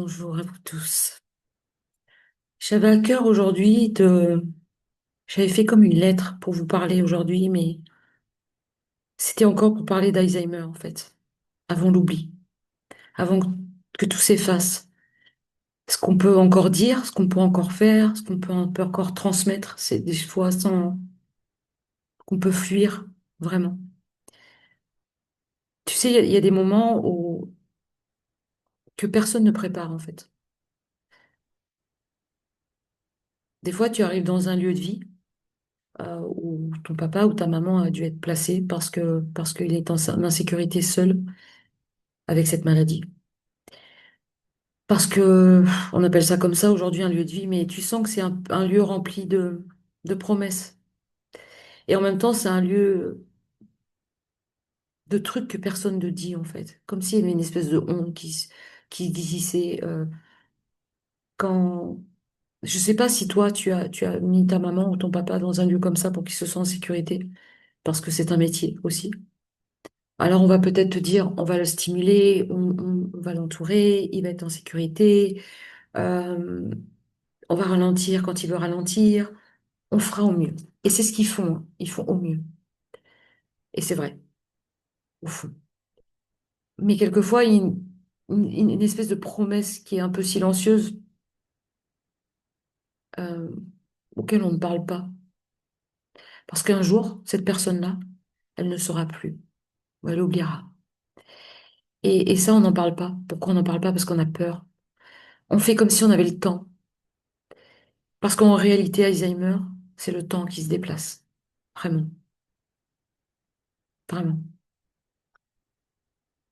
Bonjour à vous tous. J'avais à cœur aujourd'hui J'avais fait comme une lettre pour vous parler aujourd'hui, mais c'était encore pour parler d'Alzheimer en fait, avant l'oubli, avant que tout s'efface. Ce qu'on peut encore dire, ce qu'on peut encore faire, ce qu'on peut encore transmettre, c'est des fois sans qu'on peut fuir, vraiment. Tu sais, il y a des moments que personne ne prépare en fait. Des fois, tu arrives dans un lieu de vie où ton papa ou ta maman a dû être placé parce qu'il est en insécurité seul avec cette maladie. Parce que on appelle ça comme ça aujourd'hui un lieu de vie, mais tu sens que c'est un lieu rempli de promesses. Et en même temps, c'est un lieu de trucs que personne ne dit en fait. Comme s'il y avait une espèce de honte qui glissait. Quand... Je sais pas si toi, tu as mis ta maman ou ton papa dans un lieu comme ça pour qu'il se sente en sécurité, parce que c'est un métier aussi. Alors on va peut-être te dire, on va le stimuler, on va l'entourer, il va être en sécurité. euh, on va ralentir quand il veut ralentir, on fera au mieux. Et c'est ce qu'ils font, hein. Ils font au mieux. Et c'est vrai, au fond. Mais quelquefois, il y a une espèce de promesse qui est un peu silencieuse, euh, auquel on ne parle pas. Parce qu'un jour, cette personne-là, elle ne sera plus, ou elle oubliera. Et ça, on n'en parle pas. Pourquoi on n'en parle pas? Parce qu'on a peur. On fait comme si on avait le temps. Parce qu'en réalité, Alzheimer, c'est le temps qui se déplace. Vraiment, vraiment.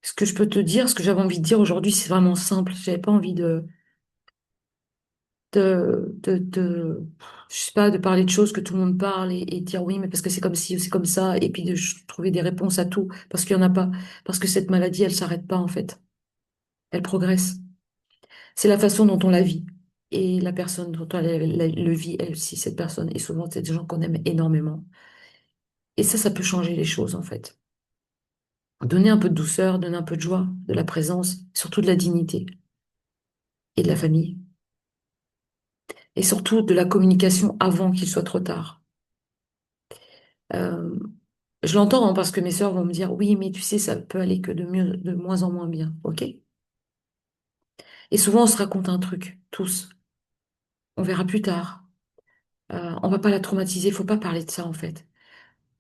Ce que je peux te dire, ce que j'avais envie de dire aujourd'hui, c'est vraiment simple. J'avais pas envie je sais pas, de parler de choses que tout le monde parle et dire oui, mais parce que c'est comme ci ou c'est comme ça, et puis de trouver des réponses à tout, parce qu'il y en a pas. Parce que cette maladie, elle s'arrête pas, en fait. Elle progresse. C'est la façon dont on la vit. Et la personne dont le vit, elle aussi, cette personne. Et souvent, c'est des gens qu'on aime énormément. Et ça peut changer les choses, en fait. Donner un peu de douceur, donner un peu de joie, de la présence, surtout de la dignité et de la famille. Et surtout de la communication avant qu'il soit trop tard. Euh, je l'entends hein, parce que mes sœurs vont me dire, oui, mais tu sais, ça peut aller que de mieux, de moins en moins bien. OK? Et souvent, on se raconte un truc, tous. On verra plus tard. On va pas la traumatiser. Il faut pas parler de ça, en fait.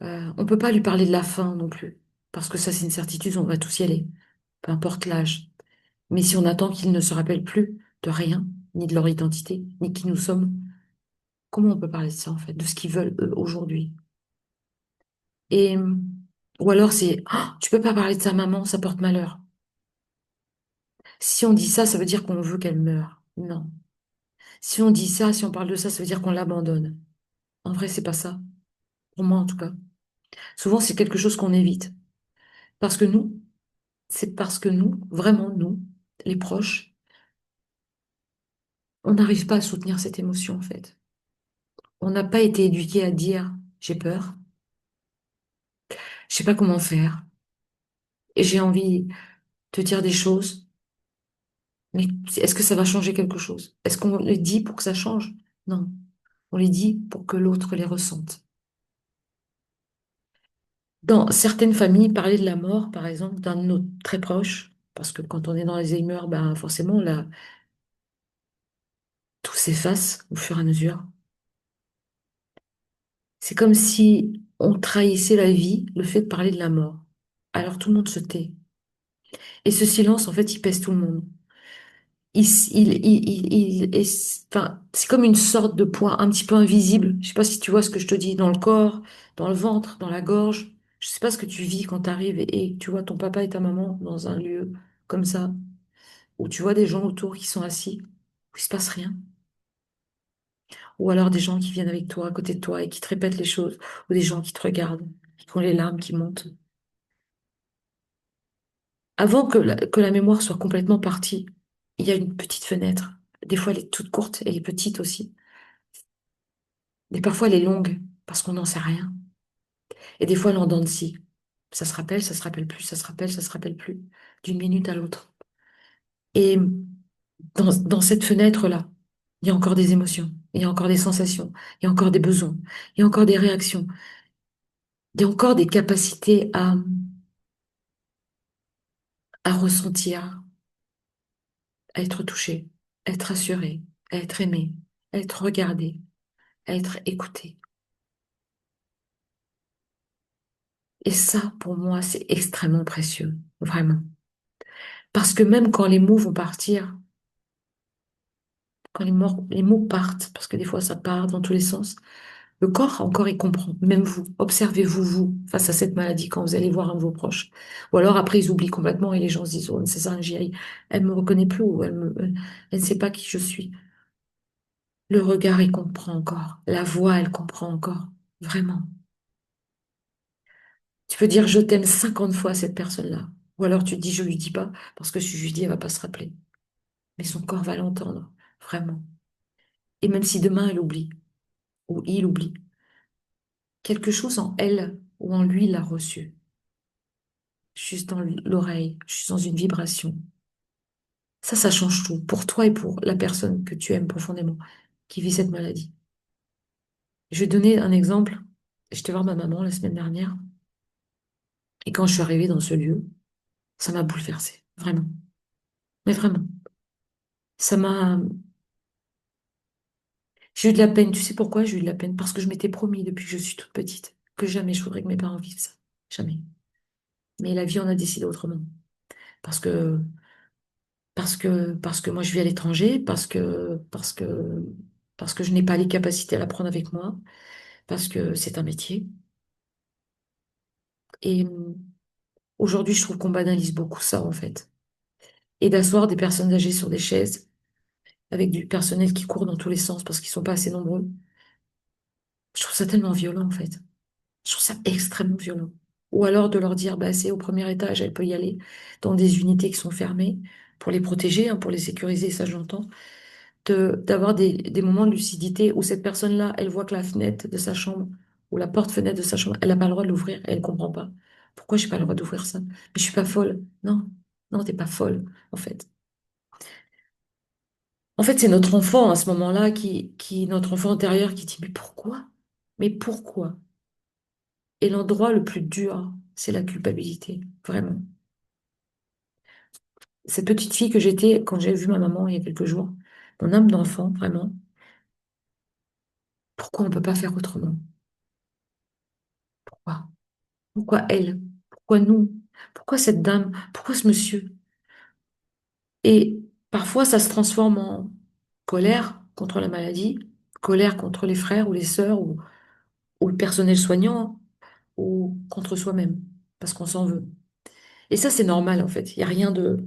On peut pas lui parler de la fin non plus. Parce que ça, c'est une certitude, on va tous y aller. Peu importe l'âge. Mais si on attend qu'ils ne se rappellent plus de rien, ni de leur identité, ni qui nous sommes, comment on peut parler de ça, en fait, de ce qu'ils veulent, eux, aujourd'hui? Et, ou alors c'est, ah, tu peux pas parler de sa maman, ça porte malheur. Si on dit ça, ça veut dire qu'on veut qu'elle meure. Non. Si on dit ça, si on parle de ça, ça veut dire qu'on l'abandonne. En vrai, c'est pas ça. Pour moi, en tout cas. Souvent, c'est quelque chose qu'on évite. Parce que nous, c'est parce que nous, vraiment nous, les proches, on n'arrive pas à soutenir cette émotion, en fait. On n'a pas été éduqué à dire, j'ai peur, je sais pas comment faire, et j'ai envie de te dire des choses, mais est-ce que ça va changer quelque chose? Est-ce qu'on les dit pour que ça change? Non. On les dit pour que l'autre les ressente. Dans certaines familles, parler de la mort, par exemple, d'un de nos très proches, parce que quand on est dans Alzheimer, ben forcément, là, tout s'efface au fur et à mesure. C'est comme si on trahissait la vie, le fait de parler de la mort. Alors tout le monde se tait. Et ce silence, en fait, il pèse tout le monde. Enfin, c'est comme une sorte de poids un petit peu invisible. Je sais pas si tu vois ce que je te dis, dans le corps, dans le ventre, dans la gorge. Je sais pas ce que tu vis quand tu arrives et tu vois ton papa et ta maman dans un lieu comme ça, où tu vois des gens autour qui sont assis, où il se passe rien. Ou alors des gens qui viennent avec toi, à côté de toi et qui te répètent les choses, ou des gens qui te regardent, qui ont les larmes qui montent. Avant que la mémoire soit complètement partie, il y a une petite fenêtre. Des fois, elle est toute courte, elle est petite aussi. Et parfois, elle est longue, parce qu'on n'en sait rien. Et des fois, elle est en dents de scie. Ça se rappelle plus, ça se rappelle plus, d'une minute à l'autre. Et Dans cette fenêtre-là, il y a encore des émotions, il y a encore des sensations, il y a encore des besoins, il y a encore des réactions, il y a encore des capacités à ressentir, à être touché, à être assuré, à être aimé, à être regardé, à être écouté. Et ça, pour moi, c'est extrêmement précieux, vraiment. Parce que même quand les mots vont partir, quand les mots partent, parce que des fois ça part dans tous les sens, le corps encore il comprend. Même vous, observez-vous, vous, face à cette maladie, quand vous allez voir un de vos proches. Ou alors après, ils oublient complètement et les gens se disent, oh, c'est ça, elle me reconnaît plus ou elle ne sait pas qui je suis. Le regard, il comprend encore. La voix, elle comprend encore. Vraiment. Tu peux dire je t'aime 50 fois à cette personne-là. Ou alors tu te dis je lui dis pas, parce que si je lui dis, elle va pas se rappeler. Mais son corps va l'entendre. Vraiment. Et même si demain elle oublie, ou il oublie, quelque chose en elle ou en lui l'a reçu. Juste dans l'oreille, juste dans une vibration. Ça change tout. Pour toi et pour la personne que tu aimes profondément, qui vit cette maladie. Je vais donner un exemple. J'étais voir ma maman la semaine dernière. Et quand je suis arrivée dans ce lieu, ça m'a bouleversée. Vraiment. Mais vraiment. Ça m'a... J'ai eu de la peine. Tu sais pourquoi j'ai eu de la peine? Parce que je m'étais promis depuis que je suis toute petite que jamais je voudrais que mes parents vivent ça. Jamais. Mais la vie en a décidé autrement. Parce que, parce que moi je vis à l'étranger, parce que je n'ai pas les capacités à l'apprendre avec moi, parce que c'est un métier. Et aujourd'hui, je trouve qu'on banalise beaucoup ça, en fait. Et d'asseoir des personnes âgées sur des chaises avec du personnel qui court dans tous les sens parce qu'ils sont pas assez nombreux. Je trouve ça tellement violent, en fait. Je trouve ça extrêmement violent. Ou alors de leur dire, bah, c'est au premier étage, elle peut y aller dans des unités qui sont fermées pour les protéger, hein, pour les sécuriser, ça j'entends. D'avoir des moments de lucidité où cette personne-là, elle voit que la fenêtre de sa chambre ou la porte-fenêtre de sa chambre, elle n'a pas le droit de l'ouvrir, elle ne comprend pas. Pourquoi j'ai pas le droit d'ouvrir ça? Mais je suis pas folle. Non, non, t'es pas folle, en fait. En fait, c'est notre enfant à ce moment-là notre enfant intérieur qui dit, mais pourquoi? Mais pourquoi? Et l'endroit le plus dur, c'est la culpabilité, vraiment. Cette petite fille que j'étais quand j'ai vu ma maman il y a quelques jours, mon âme d'enfant, vraiment, pourquoi on ne peut pas faire autrement? Pourquoi? Pourquoi elle? Pourquoi nous? Pourquoi cette dame? Pourquoi ce monsieur? Et parfois, ça se transforme en colère contre la maladie, colère contre les frères ou les sœurs ou le personnel soignant ou contre soi-même, parce qu'on s'en veut. Et ça, c'est normal, en fait. Il n'y a rien de...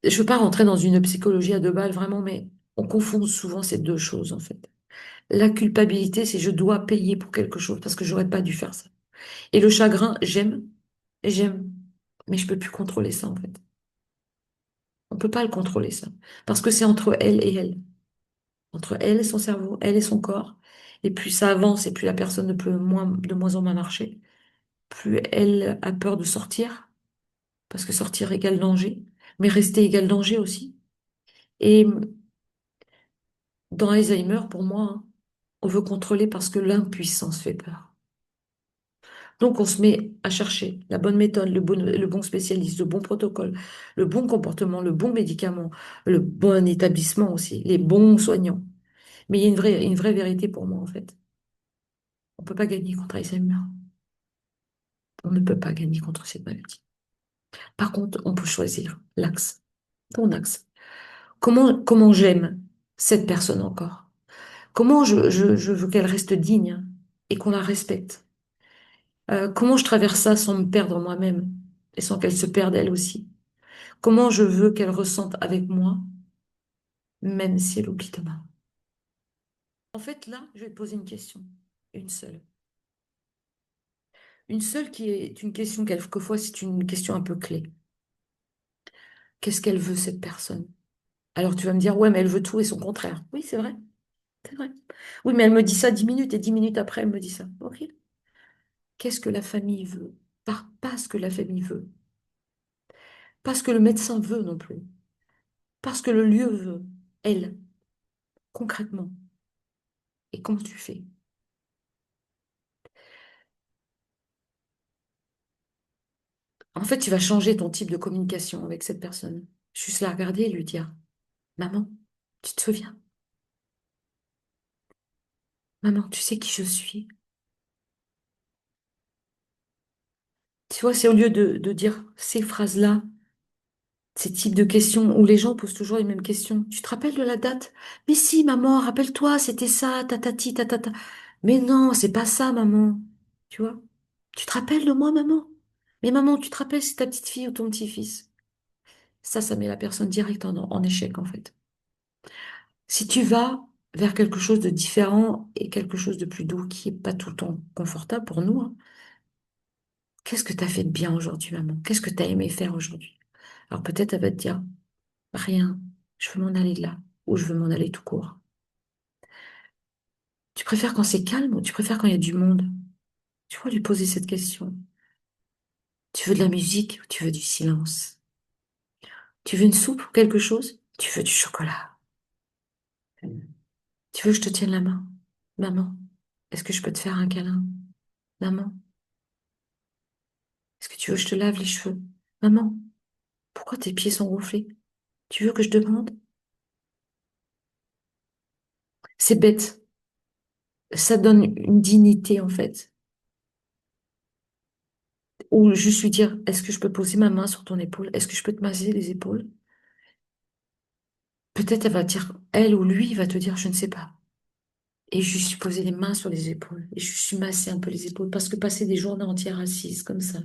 Je ne veux pas rentrer dans une psychologie à deux balles, vraiment, mais on confond souvent ces deux choses, en fait. La culpabilité, c'est je dois payer pour quelque chose parce que j'aurais pas dû faire ça. Et le chagrin, j'aime, mais je peux plus contrôler ça, en fait. On peut pas le contrôler, ça. Parce que c'est entre elle et elle. Entre elle et son cerveau, elle et son corps. Et plus ça avance et plus la personne ne peut de moins en moins marcher, plus elle a peur de sortir, parce que sortir égale danger, mais rester égale danger aussi. Et dans Alzheimer, pour moi, hein, on veut contrôler parce que l'impuissance fait peur. Donc on se met à chercher la bonne méthode, le bon spécialiste, le bon protocole, le bon comportement, le bon médicament, le bon établissement aussi, les bons soignants. Mais il y a une vraie vérité pour moi, en fait. On ne peut pas gagner contre Alzheimer. On ne peut pas gagner contre cette maladie. Par contre, on peut choisir l'axe, ton axe. Comment j'aime cette personne encore? Comment je veux qu'elle reste digne et qu'on la respecte? Comment je traverse ça sans me perdre moi-même et sans qu'elle se perde elle aussi? Comment je veux qu'elle ressente avec moi, même si elle oublie demain? En fait, là, je vais te poser une question, une seule. Une seule qui est une question, quelquefois, c'est une question un peu clé. Qu'est-ce qu'elle veut, cette personne? Alors tu vas me dire, ouais, mais elle veut tout et son contraire. Oui, c'est vrai, c'est vrai. Oui, mais elle me dit ça 10 minutes et 10 minutes après, elle me dit ça. Ok. Qu'est-ce que la famille veut? Pas ce que la famille veut. Pas ce que le médecin veut non plus. parce que le lieu veut, elle, concrètement. Et comment tu fais? En fait, tu vas changer ton type de communication avec cette personne. Juste la regarder et lui dire, maman, tu te souviens? Maman, tu sais qui je suis? Tu vois, c'est au lieu de dire ces phrases-là, ces types de questions où les gens posent toujours les mêmes questions. Tu te rappelles de la date? Mais si, maman, rappelle-toi, c'était ça, tatati, tatata. Mais non, c'est pas ça, maman. Tu vois? Tu te rappelles de moi, maman? Mais maman, tu te rappelles, c'est ta petite fille ou ton petit-fils? Ça met la personne direct en échec, en fait. Si tu vas vers quelque chose de différent et quelque chose de plus doux, qui est pas tout le temps confortable pour nous, hein, qu'est-ce que tu as fait de bien aujourd'hui, maman? Qu'est-ce que tu as aimé faire aujourd'hui? Alors peut-être elle va te dire, rien, je veux m'en aller de là, ou je veux m'en aller tout court. Tu préfères quand c'est calme ou tu préfères quand il y a du monde? Tu vois, lui poser cette question. Tu veux de la musique ou tu veux du silence? Tu veux une soupe ou quelque chose? Tu veux du chocolat? Tu veux que je te tienne la main? Maman, est-ce que je peux te faire un câlin? Maman, est-ce que tu veux que je te lave les cheveux? Maman, pourquoi tes pieds sont gonflés? Tu veux que je demande? C'est bête. Ça donne une dignité, en fait. Ou juste lui dire, est-ce que je peux poser ma main sur ton épaule? Est-ce que je peux te masser les épaules? Peut-être elle va dire, elle ou lui va te dire, je ne sais pas. Et juste lui poser les mains sur les épaules. Et juste lui masser un peu les épaules. Parce que passer des journées entières assises comme ça,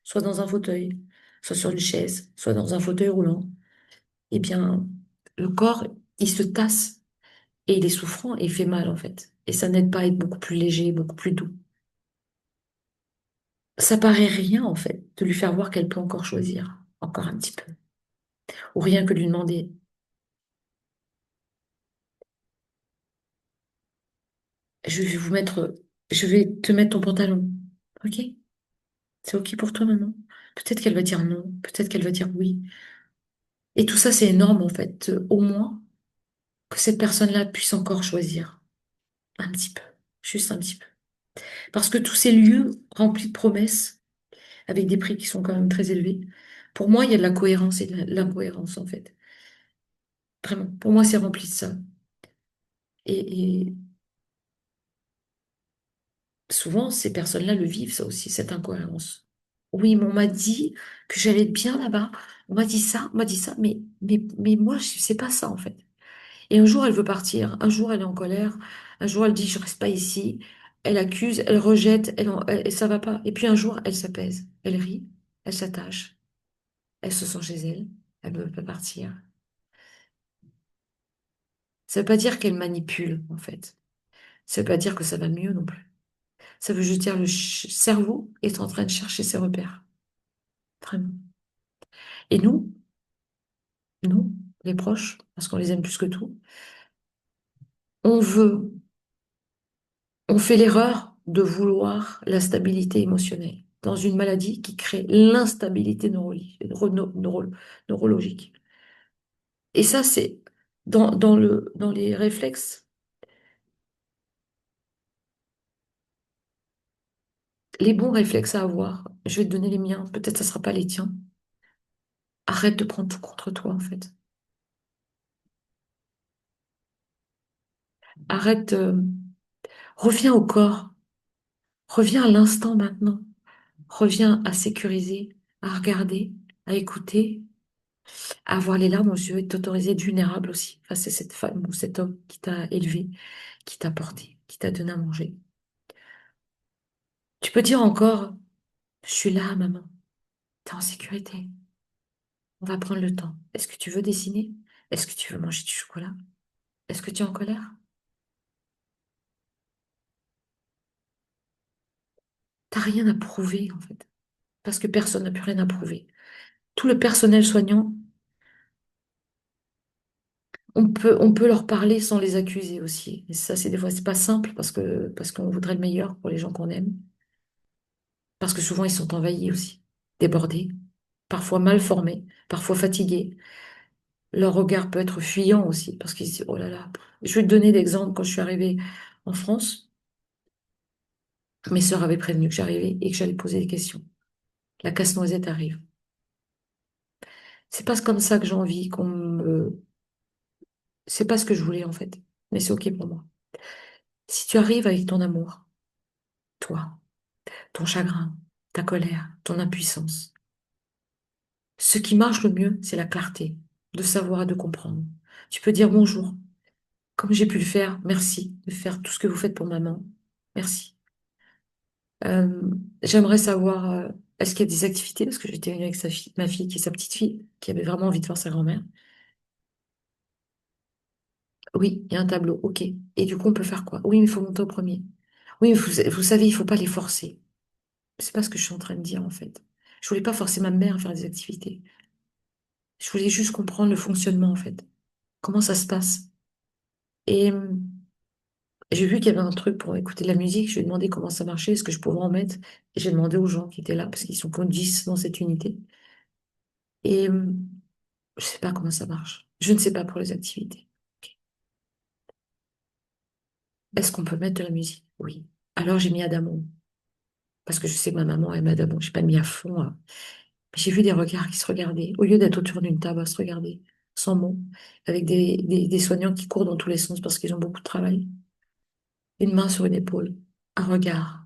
soit dans un fauteuil, soit sur une chaise, soit dans un fauteuil roulant, eh bien, le corps, il se tasse et il est souffrant et il fait mal, en fait. Et ça n'aide pas à être beaucoup plus léger, beaucoup plus doux. Ça paraît rien, en fait, de lui faire voir qu'elle peut encore choisir, encore un petit peu. Ou rien que lui demander, je vais te mettre ton pantalon. Ok? C'est ok pour toi, maman? Peut-être qu'elle va dire non, peut-être qu'elle va dire oui. Et tout ça, c'est énorme, en fait. Au moins, que cette personne-là puisse encore choisir. Un petit peu. Juste un petit peu. Parce que tous ces lieux remplis de promesses, avec des prix qui sont quand même très élevés, pour moi, il y a de la cohérence et de l'incohérence, en fait. Vraiment. Pour moi, c'est rempli de ça. Et souvent, ces personnes-là le vivent, ça aussi, cette incohérence. Oui, mais on m'a dit que j'allais être bien là-bas. On m'a dit ça, on m'a dit ça, mais moi, c'est pas ça, en fait. Et un jour, elle veut partir. Un jour, elle est en colère. Un jour, elle dit, je reste pas ici. Elle accuse, elle rejette, ça va pas. Et puis un jour, elle s'apaise. Elle rit, elle s'attache. Elle se sent chez elle. Elle ne veut pas partir. Ça veut pas dire qu'elle manipule, en fait. Ça veut pas dire que ça va mieux non plus. Ça veut juste dire le cerveau est en train de chercher ses repères. Vraiment. Et nous, les proches, parce qu'on les aime plus que tout, on veut, on fait l'erreur de vouloir la stabilité émotionnelle dans une maladie qui crée l'instabilité neurologique. Et ça, c'est dans les réflexes, les bons réflexes à avoir. Je vais te donner les miens, peut-être ça sera pas les tiens. Arrête de prendre tout contre toi, en fait. Arrête, reviens au corps, reviens à l'instant maintenant. Reviens à sécuriser, à regarder, à écouter, à avoir les larmes aux yeux et t'autoriser à être vulnérable aussi face à cette femme ou cet homme qui t'a élevé, qui t'a porté, qui t'a donné à manger. Tu peux dire encore, je suis là, maman, t'es en sécurité, on va prendre le temps. Est-ce que tu veux dessiner? Est-ce que tu veux manger du chocolat? Est-ce que tu es en colère? T'as rien à prouver en fait, parce que personne n'a plus rien à prouver. Tout le personnel soignant, on peut leur parler sans les accuser aussi. Et ça, c'est des fois, c'est pas simple parce qu'on voudrait le meilleur pour les gens qu'on aime. Parce que souvent, ils sont envahis aussi, débordés, parfois mal formés, parfois fatigués. Leur regard peut être fuyant aussi, parce qu'ils se disent, oh là là. Je vais te donner l'exemple, quand je suis arrivée en France, mes sœurs avaient prévenu que j'arrivais et que j'allais poser des questions. La casse-noisette arrive. C'est pas comme ça que j'ai envie qu'on me... C'est pas ce que je voulais en fait, mais c'est ok pour moi. Si tu arrives avec ton amour, toi, ton chagrin, ta colère, ton impuissance, ce qui marche le mieux, c'est la clarté, de savoir et de comprendre. Tu peux dire bonjour, comme j'ai pu le faire, merci de faire tout ce que vous faites pour maman. Merci. Euh, J'aimerais savoir, est-ce qu'il y a des activités, parce que j'étais venue avec ma fille, qui est sa petite fille, qui avait vraiment envie de voir sa grand-mère. Oui, il y a un tableau, ok. Et du coup, on peut faire quoi? Oui, mais il faut monter au premier. Oui, mais vous savez, il faut pas les forcer. C'est pas ce que je suis en train de dire, en fait. Je voulais pas forcer ma mère à faire des activités. Je voulais juste comprendre le fonctionnement, en fait. Comment ça se passe. Et j'ai vu qu'il y avait un truc pour écouter de la musique. Je lui ai demandé comment ça marchait, est-ce que je pouvais en mettre. Et j'ai demandé aux gens qui étaient là, parce qu'ils sont que 10 dans cette unité. Et je sais pas comment ça marche. Je ne sais pas pour les activités. Ok. Est-ce qu'on peut mettre de la musique? Oui. Alors j'ai mis Adamo, parce que je sais que ma maman aime Adamo. J'ai pas mis à fond, hein. J'ai vu des regards qui se regardaient, au lieu d'être autour d'une table à se regarder, sans mots, avec des soignants qui courent dans tous les sens parce qu'ils ont beaucoup de travail. Une main sur une épaule, un regard,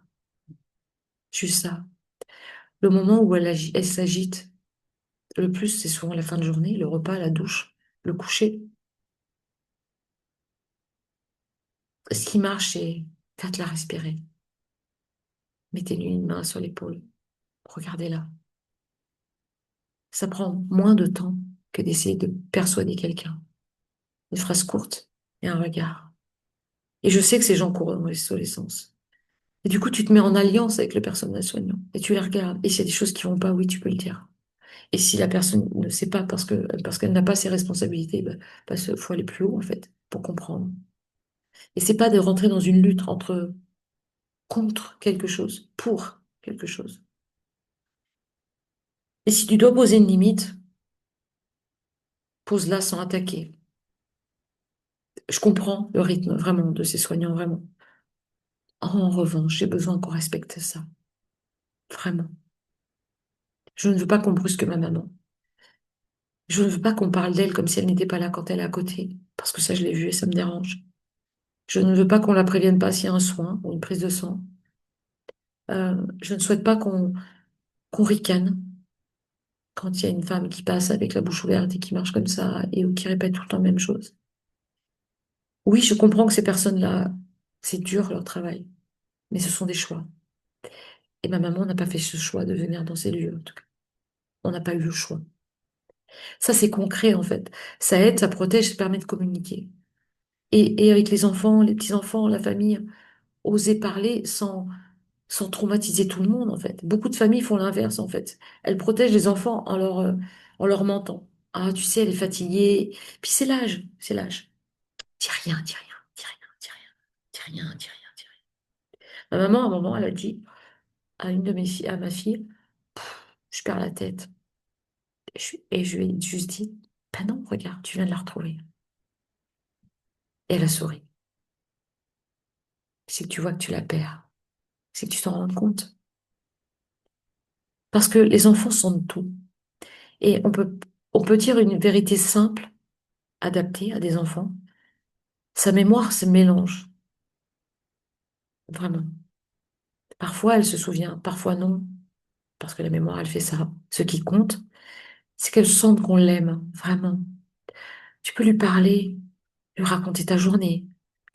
juste ça. Le moment où elle s'agite le plus, c'est souvent la fin de journée, le repas, la douche, le coucher. Ce qui marche, c'est faites-la respirer. Mettez-lui une main sur l'épaule. Regardez-la. Ça prend moins de temps que d'essayer de persuader quelqu'un. Une phrase courte et un regard. Et je sais que ces gens courent dans les sens. Et du coup, tu te mets en alliance avec le personnel soignant et tu les regardes. Et s'il y a des choses qui vont pas, oui, tu peux le dire. Et si la personne ne sait pas parce qu'elle n'a pas ses responsabilités, bah, parce qu'il faut aller plus haut, en fait, pour comprendre. Et c'est pas de rentrer dans une lutte entre contre quelque chose, pour quelque chose. Et si tu dois poser une limite, pose-la sans attaquer. Je comprends le rythme vraiment de ces soignants, vraiment. En revanche, j'ai besoin qu'on respecte ça. Vraiment. Je ne veux pas qu'on brusque ma maman. Je ne veux pas qu'on parle d'elle comme si elle n'était pas là quand elle est à côté, parce que ça, je l'ai vu et ça me dérange. Je ne veux pas qu'on la prévienne pas s'il y a un soin ou une prise de sang. Je ne souhaite pas qu'on ricane quand il y a une femme qui passe avec la bouche ouverte et qui marche comme ça et ou qui répète tout le temps la même chose. Oui, je comprends que ces personnes-là, c'est dur leur travail, mais ce sont des choix. Et ma maman n'a pas fait ce choix de venir dans ces lieux, en tout cas. On n'a pas eu le choix. Ça, c'est concret, en fait. Ça aide, ça protège, ça permet de communiquer. Et avec les enfants, les petits-enfants, la famille, oser parler sans traumatiser tout le monde, en fait. Beaucoup de familles font l'inverse, en fait. Elles protègent les enfants en leur mentant. Ah, tu sais, elle est fatiguée. Puis c'est l'âge, c'est l'âge. Dis rien, dis rien, dis rien, dis rien, dis rien, dis rien, dis rien. Ma maman, à un moment, elle a dit à une de mes filles, à ma fille, je perds la tête. Et je lui ai juste dit, ben non, regarde, tu viens de la retrouver. Et elle a souri. C'est que tu vois que tu la perds. C'est que tu t'en rends compte. Parce que les enfants sont de tout. Et on peut dire une vérité simple, adaptée à des enfants. Sa mémoire se mélange, vraiment. Parfois, elle se souvient, parfois non, parce que la mémoire, elle fait ça. Ce qui compte, c'est qu'elle sente qu'on l'aime, vraiment. Tu peux lui parler, lui raconter ta journée,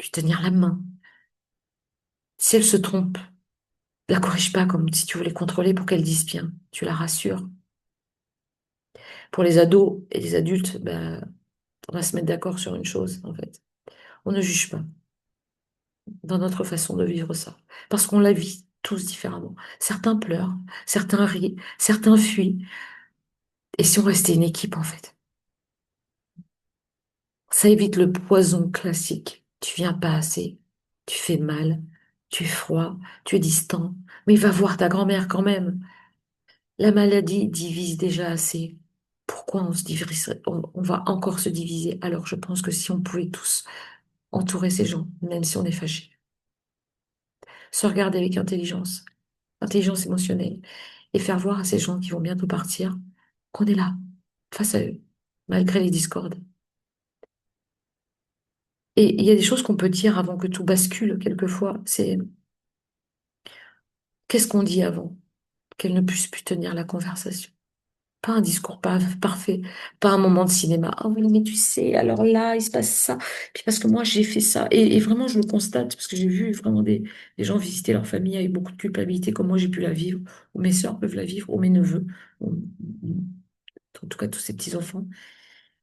lui tenir la main. Si elle se trompe, la corrige pas comme si tu voulais contrôler pour qu'elle dise bien. Tu la rassures. Pour les ados et les adultes, ben, on va se mettre d'accord sur une chose, en fait. On ne juge pas dans notre façon de vivre ça. Parce qu'on la vit tous différemment. Certains pleurent, certains rient, certains fuient. Et si on restait une équipe, en fait, ça évite le poison classique. Tu viens pas assez, tu fais mal, tu es froid, tu es distant. Mais va voir ta grand-mère quand même. La maladie divise déjà assez. Pourquoi on se diviserait, on va encore se diviser? Alors je pense que si on pouvait tous entourer ces gens, même si on est fâché, se regarder avec intelligence, intelligence émotionnelle, et faire voir à ces gens qui vont bientôt partir qu'on est là, face à eux, malgré les discordes. Et il y a des choses qu'on peut dire avant que tout bascule, quelquefois. C'est qu'est-ce qu'on dit avant qu'elle ne puisse plus tenir la conversation? Pas un discours parfait, pas un moment de cinéma. Oh oui, mais tu sais, alors là, il se passe ça. Puis parce que moi, j'ai fait ça. Et vraiment, je le constate, parce que j'ai vu vraiment des gens visiter leur famille avec beaucoup de culpabilité, comme moi j'ai pu la vivre, ou mes sœurs peuvent la vivre, ou mes neveux, ou en tout cas tous ces petits-enfants,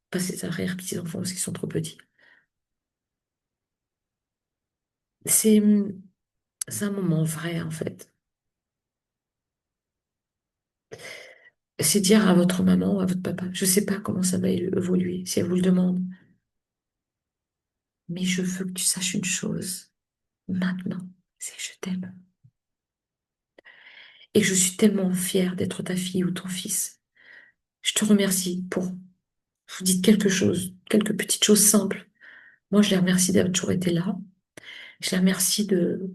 pas ces arrière-petits-enfants parce qu'ils sont trop petits. C'est c'est un moment vrai, en fait. C'est dire à votre maman ou à votre papa, je sais pas comment ça va évoluer, si elle vous le demande, mais je veux que tu saches une chose maintenant, c'est que je t'aime. Et je suis tellement fière d'être ta fille ou ton fils. Je te remercie pour, vous dites quelque chose, quelques petites choses simples. Moi, je les remercie d'avoir toujours été là. Je la remercie de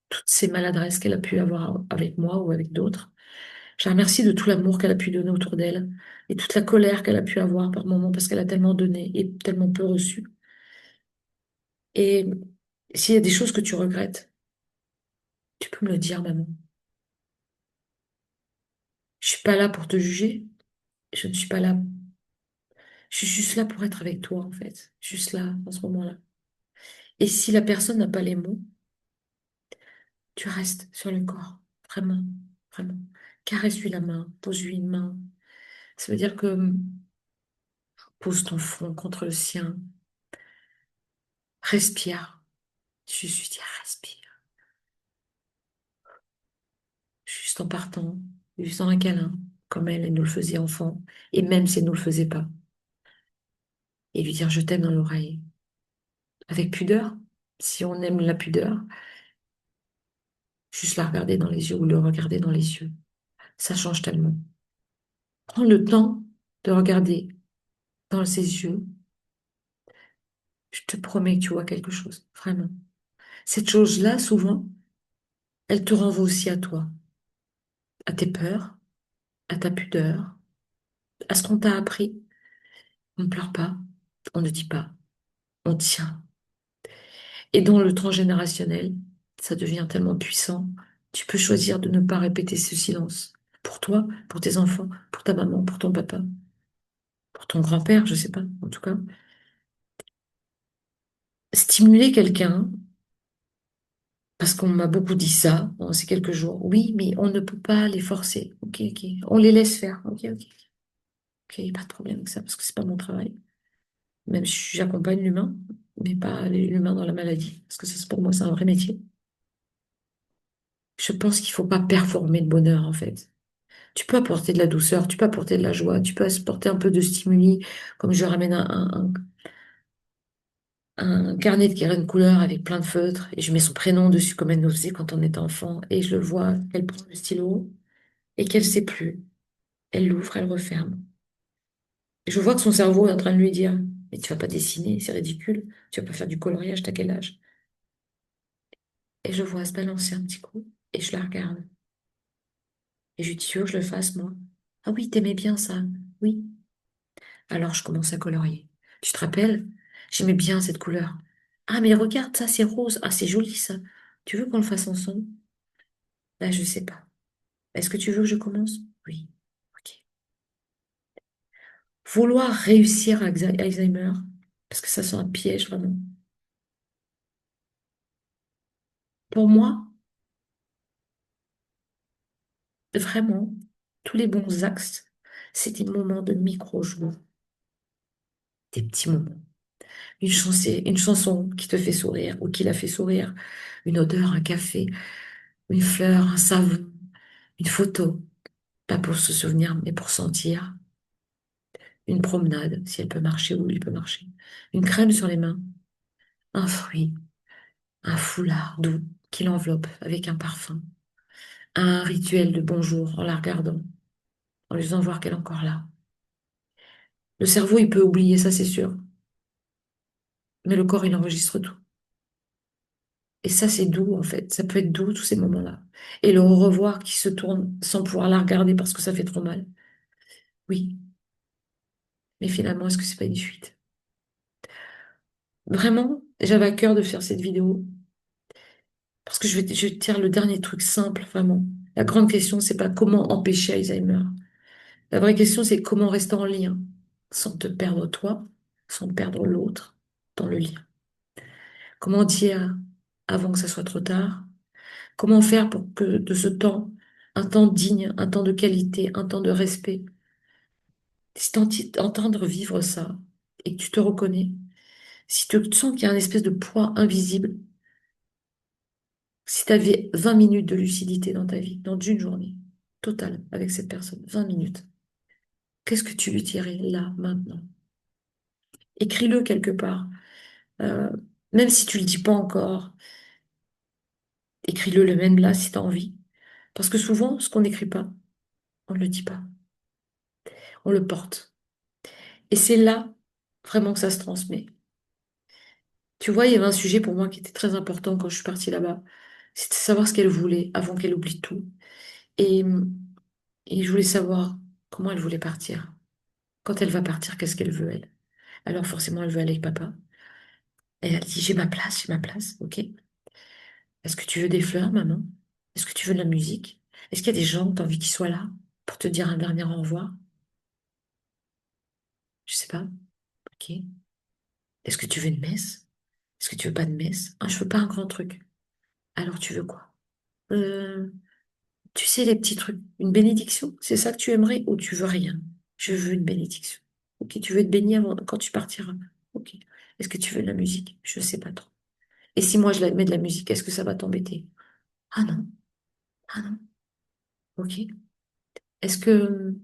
toutes ces maladresses qu'elle a pu avoir avec moi ou avec d'autres. Je la remercie de tout l'amour qu'elle a pu donner autour d'elle et toute la colère qu'elle a pu avoir par moments parce qu'elle a tellement donné et tellement peu reçu. Et s'il y a des choses que tu regrettes, tu peux me le dire, maman. Je suis pas là pour te juger. Je ne suis pas là. Je suis juste là pour être avec toi, en fait. Juste là, en ce moment-là. Et si la personne n'a pas les mots, tu restes sur le corps. Vraiment, vraiment. Caresse-lui la main, pose-lui une main. Ça veut dire que pose ton front contre le sien. Respire. Je suis dire respire. Juste en partant, juste en un câlin, comme elle nous le faisait enfant. Et même si elle nous le faisait pas. Et lui dire je t'aime dans l'oreille. Avec pudeur. Si on aime la pudeur, juste la regarder dans les yeux ou le regarder dans les yeux. Ça change tellement. Prends le temps de regarder dans ses yeux. Je te promets que tu vois quelque chose. Vraiment. Cette chose-là, souvent, elle te renvoie aussi à toi, à tes peurs, à ta pudeur, à ce qu'on t'a appris. On ne pleure pas, on ne dit pas, on tient. Et dans le transgénérationnel, ça devient tellement puissant. Tu peux choisir de ne pas répéter ce silence. Pour toi, pour tes enfants, pour ta maman, pour ton papa, pour ton grand-père, je sais pas, en tout cas. Stimuler quelqu'un, parce qu'on m'a beaucoup dit ça dans ces quelques jours. Oui, mais on ne peut pas les forcer. Ok, ok. On les laisse faire. Ok, ok. Ok, pas de problème avec ça, parce que c'est pas mon travail. Même si j'accompagne l'humain, mais pas l'humain dans la maladie. Parce que ça, pour moi, c'est un vrai métier. Je pense qu'il faut pas performer le bonheur, en fait. Tu peux apporter de la douceur, tu peux apporter de la joie, tu peux apporter un peu de stimuli, comme je ramène un carnet de graines couleur avec plein de feutres, et je mets son prénom dessus comme elle nous faisait quand on était enfant, et je le vois qu'elle prend le stylo, et qu'elle sait plus. Elle l'ouvre, elle referme. Et je vois que son cerveau est en train de lui dire, mais tu vas pas dessiner, c'est ridicule, tu vas pas faire du coloriage, t'as quel âge? Et je vois se balancer un petit coup, et je la regarde. Et je lui dis, tu veux que je le fasse, moi? Ah oui, t'aimais bien ça? Oui. Alors je commence à colorier. Tu te rappelles? J'aimais bien cette couleur. Ah, mais regarde, ça c'est rose. Ah, c'est joli ça. Tu veux qu'on le fasse ensemble? Là, je sais pas. Est-ce que tu veux que je commence? Oui. Ok. Vouloir réussir à Alzheimer, parce que ça c'est un piège vraiment. Pour moi, vraiment, tous les bons axes, c'est des moments de micro-joie, des petits moments. Une chanson qui te fait sourire ou qui la fait sourire, une odeur, un café, une fleur, un savon, une photo, pas pour se souvenir, mais pour sentir, une promenade, si elle peut marcher ou il peut marcher, une crème sur les mains, un fruit, un foulard doux qui l'enveloppe avec un parfum, un rituel de bonjour en la regardant, en lui faisant voir qu'elle est encore là. Le cerveau, il peut oublier ça, c'est sûr, mais le corps, il enregistre tout. Et ça, c'est doux, en fait. Ça peut être doux, tous ces moments-là. Et le revoir qui se tourne sans pouvoir la regarder parce que ça fait trop mal. Oui, mais finalement, est-ce que c'est pas une fuite? Vraiment, j'avais à cœur de faire cette vidéo parce que je vais te dire le dernier truc simple, vraiment. La grande question, c'est pas comment empêcher Alzheimer. La vraie question, c'est comment rester en lien sans te perdre toi, sans perdre l'autre dans le lien. Comment dire avant que ça soit trop tard? Comment faire pour que de ce temps, un temps digne, un temps de qualité, un temps de respect, si t'entendre vivre ça et que tu te reconnais, si tu sens qu'il y a un espèce de poids invisible, si tu avais 20 minutes de lucidité dans ta vie, dans une journée totale avec cette personne, 20 minutes, qu'est-ce que tu lui dirais là, maintenant? Écris-le quelque part. Euh, Même si tu le dis pas encore, écris-le même là si tu as envie. Parce que souvent, ce qu'on n'écrit pas, on ne le dit pas, on le porte. Et c'est là vraiment que ça se transmet. Tu vois, il y avait un sujet pour moi qui était très important quand je suis partie là-bas. C'était savoir ce qu'elle voulait avant qu'elle oublie tout. Et, et je voulais savoir comment elle voulait partir. Quand elle va partir, qu'est-ce qu'elle veut, elle? Alors forcément, elle veut aller avec papa. Et elle dit, j'ai ma place, ok? Est-ce que tu veux des fleurs, maman? Est-ce que tu veux de la musique? Est-ce qu'il y a des gens que tu as envie qu'ils soient là pour te dire un dernier au revoir? Je sais pas, ok? Est-ce que tu veux une messe? Est-ce que tu veux pas de messe? Ah, je veux pas un grand truc. Alors tu veux quoi? Euh, Tu sais, les petits trucs. Une bénédiction, c'est ça que tu aimerais ou tu veux rien? Je veux une bénédiction. Ok, tu veux te baigner quand tu partiras. Ok. Est-ce que tu veux de la musique? Je sais pas trop. Et si moi je la mets de la musique, est-ce que ça va t'embêter? Ah non, ah non. Ok. Est-ce que,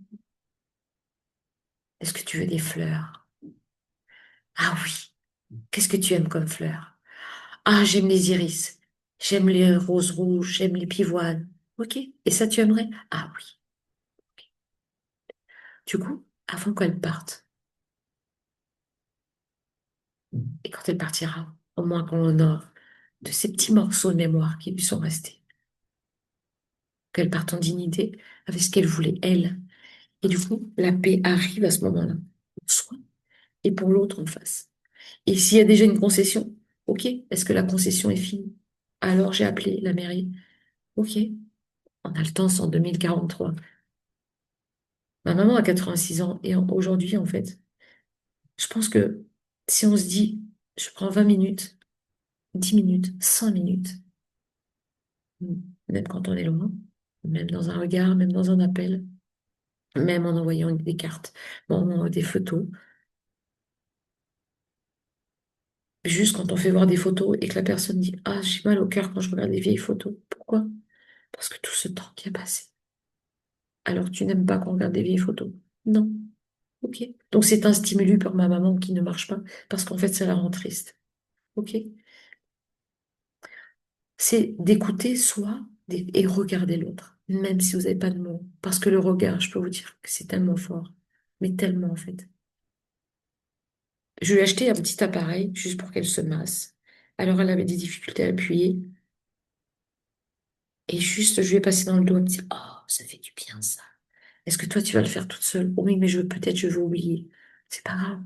est-ce que tu veux des fleurs? Ah oui. Qu'est-ce que tu aimes comme fleurs? Ah, j'aime les iris. J'aime les roses rouges. J'aime les pivoines. Ok. Et ça, tu aimerais? Ah oui. Du coup, avant qu'elle parte, et quand elle partira, au moins qu'on l'honore de ces petits morceaux de mémoire qui lui sont restés, qu'elle parte en dignité avec ce qu'elle voulait, elle. Et du coup, la paix arrive à ce moment-là, pour soi et pour l'autre en face. Et s'il y a déjà une concession, ok, est-ce que la concession est finie? Alors j'ai appelé la mairie, ok, on a le temps, c'est en 2043. Ma maman a 86 ans et aujourd'hui, en fait, je pense que si on se dit, je prends 20 minutes, 10 minutes, 5 minutes, même quand on est loin, même dans un regard, même dans un appel, même en envoyant des cartes, bon, des photos. Juste quand on fait voir des photos et que la personne dit, ah, j'ai mal au cœur quand je regarde les vieilles photos. Pourquoi? Parce que tout ce temps qui a passé. Alors tu n'aimes pas qu'on regarde des vieilles photos? Non. Ok. Donc c'est un stimulus pour ma maman qui ne marche pas parce qu'en fait ça la rend triste. Ok. C'est d'écouter soi et regarder l'autre, même si vous n'avez pas de mots. Parce que le regard, je peux vous dire que c'est tellement fort, mais tellement en fait. Je lui ai acheté un petit appareil juste pour qu'elle se masse. Alors elle avait des difficultés à appuyer. Et juste, je lui ai passé dans le dos, elle me dit, oh, ça fait du bien ça. Est-ce que toi, tu vas le faire toute seule? Oui, mais peut-être je vais oublier. C'est pas grave.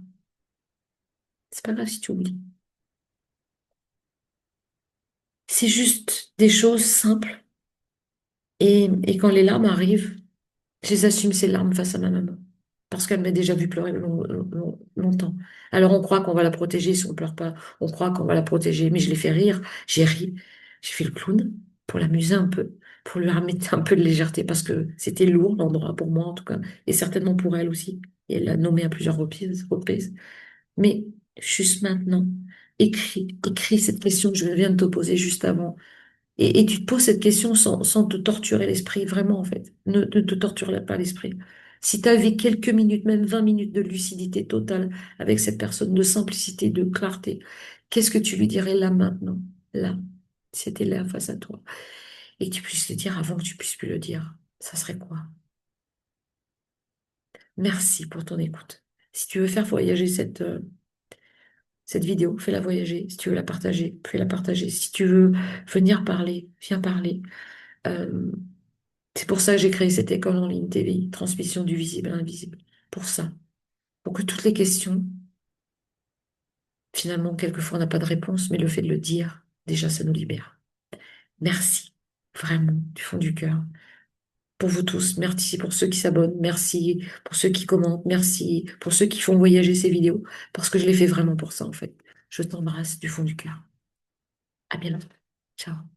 C'est pas grave si tu oublies. C'est juste des choses simples. Et quand les larmes arrivent, je les assume ces larmes face à ma maman. Parce qu'elle m'a déjà vu pleurer longtemps. Alors on croit qu'on va la protéger si on pleure pas. On croit qu'on va la protéger. Mais je l'ai fait rire. J'ai ri. J'ai fait le clown pour l'amuser un peu, pour lui remettre un peu de légèreté parce que c'était lourd l'endroit pour moi en tout cas. Et certainement pour elle aussi. Et elle l'a nommé à plusieurs reprises. Mais juste maintenant, écris cette question que je viens de te poser juste avant. Et tu te poses cette question sans te torturer l'esprit, vraiment en fait. Ne te torture pas l'esprit. Si tu avais quelques minutes, même 20 minutes de lucidité totale avec cette personne, de simplicité, de clarté, qu'est-ce que tu lui dirais là maintenant? Là, si c'était là face à toi. Et que tu puisses le dire avant que tu puisses plus le dire. Ça serait quoi? Merci pour ton écoute. Si tu veux faire voyager cette vidéo, fais-la voyager. Si tu veux la partager, fais-la partager. Si tu veux venir parler, viens parler. Euh, c'est pour ça que j'ai créé cette école en ligne TVI, transmission du visible à l'invisible. Pour ça. Pour que toutes les questions, finalement, quelquefois on n'a pas de réponse, mais le fait de le dire, déjà, ça nous libère. Merci, vraiment, du fond du cœur. Pour vous tous, merci pour ceux qui s'abonnent, merci pour ceux qui commentent, merci pour ceux qui font voyager ces vidéos, parce que je les fais vraiment pour ça, en fait. Je t'embrasse du fond du cœur. À bientôt. Ciao.